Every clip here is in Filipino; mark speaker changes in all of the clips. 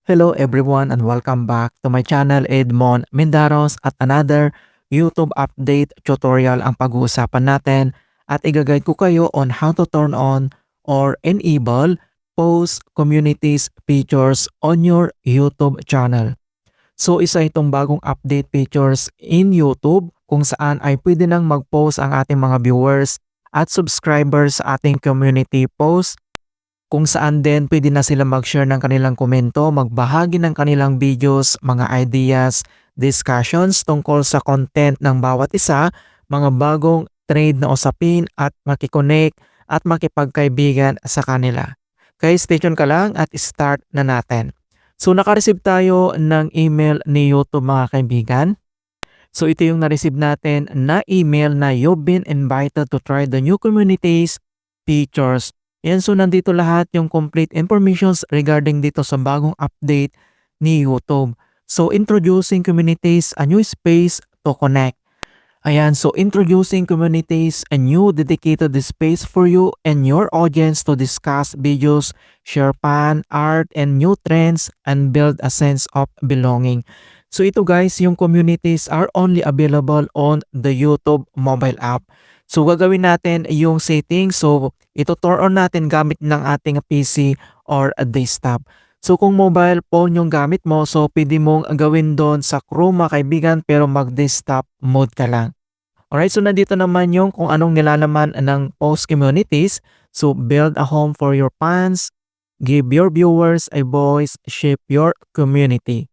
Speaker 1: Hello everyone and welcome back to my channel Edmond Mendaros at another YouTube update tutorial ang pag-uusapan natin at i-guide ko kayo on how to turn on or enable post communities features on your YouTube channel. So isa itong bagong update features in YouTube kung saan ay pwede nang mag-post ang ating mga viewers at subscribers sa ating community post kung saan din pwede na sila mag-share ng kanilang komento, magbahagi ng kanilang videos, mga ideas, discussions tungkol sa content ng bawat isa, mga bagong trade na usapin at makikonnect at makipagkaibigan sa kanila. Kaya stay tuned ka lang at start na natin. So nakareceive tayo ng email ni YouTube mga kaibigan. So ito yung na-receive natin na email na you've been invited to try the new communities features. Yan, so nandito lahat yung complete informations regarding dito sa bagong update ni YouTube. So introducing communities, a new space to connect. Ayan, so introducing communities, a new dedicated space for you and your audience to discuss videos, share fan, art, and new trends, and build a sense of belonging. So ito guys, yung communities are only available on the YouTube mobile app. So gagawin natin yung settings. So ito turn on natin gamit ng ating PC or a desktop. So kung mobile phone yung gamit mo, so pwede mong gawin doon sa Chrome mga kaibigan pero mag-desktop mode ka lang. Alright, so nandito naman yung kung anong nilalaman ng post communities. So build a home for your fans, give your viewers a voice, shape your community.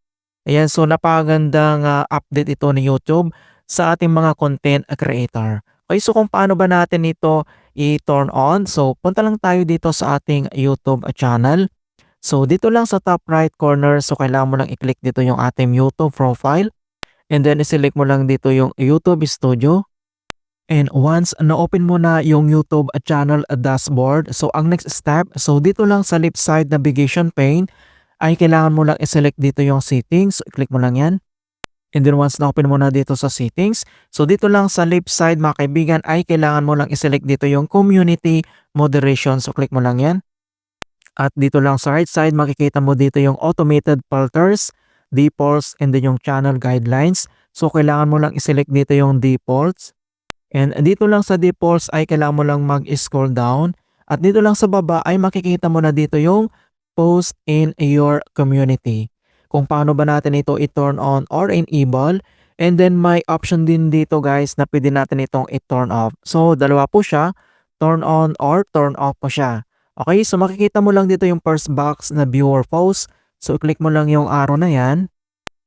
Speaker 1: Ayan, so napakagandang update ito ni YouTube sa ating mga content creator. Okay, so kung paano ba natin ito i-turn on? So punta lang tayo dito sa ating YouTube channel. So dito lang sa top right corner, so kailangan mo lang i-click dito yung ating YouTube profile. And then i-select mo lang dito yung YouTube Studio. And once na-open mo na yung YouTube channel dashboard, so ang next step, so dito lang sa left side navigation pane, ay kailangan mo lang i-select dito yung settings. So i-click mo lang yan. And then once na-open mo na dito sa settings, so dito lang sa left side mga kaibigan ay kailangan mo lang i-select dito yung community moderation. So click mo lang yan. At dito lang sa right side makikita mo dito yung automated filters, defaults, and then yung channel guidelines. So kailangan mo lang i-select dito yung defaults. And dito lang sa defaults ay kailangan mo lang mag-scroll down. At dito lang sa baba ay makikita mo na dito yung post in your community. Kung paano ba natin ito i-turn on or enable. And then may option din dito guys na pwede natin itong i-turn off. So dalawa po siya, turn on or turn off po siya. Okay, so makikita mo lang dito yung first box na viewer post. So click mo lang yung arrow na yan.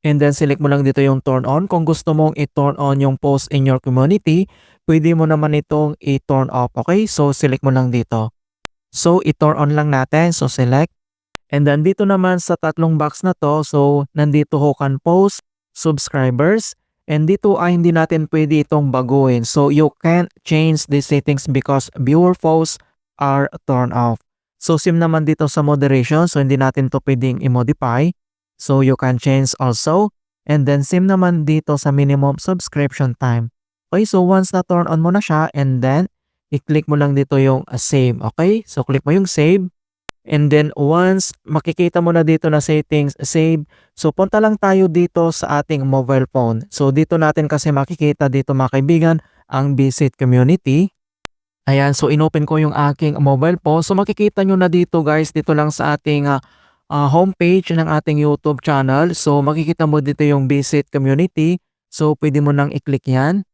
Speaker 1: And then select mo lang dito yung turn on. Kung gusto mong i-turn on yung post in your community, pwede mo naman itong i-turn off. Okay, so select mo lang dito. So i-turn on lang natin. So select. And then dito naman sa tatlong box na to, so nandito who can post, subscribers, and dito ay hindi natin pwede itong baguhin. So you can't change the settings because viewer posts are turned off. So same naman dito sa moderation, so hindi natin to pwedeng i-modify. So you can change also. And then same naman dito sa minimum subscription time. Okay, so once na turn on mo na siya, and then i-click mo lang dito yung save. Okay, so click mo yung save. And then once makikita mo na dito na settings, save. So punta lang tayo dito sa ating mobile phone. So dito natin kasi makikita dito mga kaibigan ang visit community. Ayan, so inopen ko yung aking mobile phone. So makikita nyo na dito guys, dito lang sa ating homepage ng ating YouTube channel. So makikita mo dito yung visit community. So pwede mo nang i-click yan.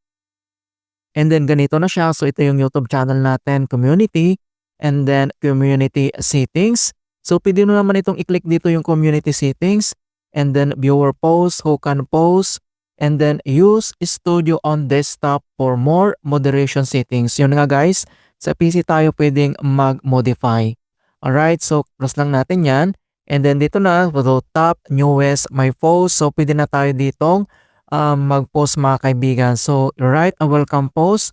Speaker 1: And then ganito na siya. So ito yung YouTube channel natin, community. And then community settings. So pwede mo naman itong i-click dito yung community settings. And then viewer post, who can post. And then use studio on desktop for more moderation settings. Yun nga guys, sa PC tayo pwedeng mag-modify. Alright, so close lang natin yan. And then dito na, top, newest, my post. So pwede na tayo ditong mag-post mga kaibigan. So write a welcome post,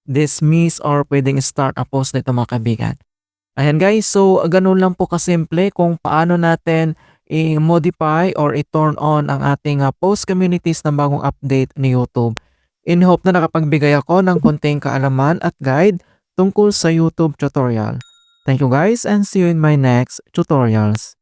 Speaker 1: dismiss, or pwedeng start a post nito mga kaibigan. Ayan guys, so ganun lang po kasimple kung paano natin i-modify or i-turn on ang ating post communities na bagong update ni YouTube. In hope na nakapagbigay ako ng konting kaalaman at guide tungkol sa YouTube tutorial. Thank you guys and see you in my next tutorials.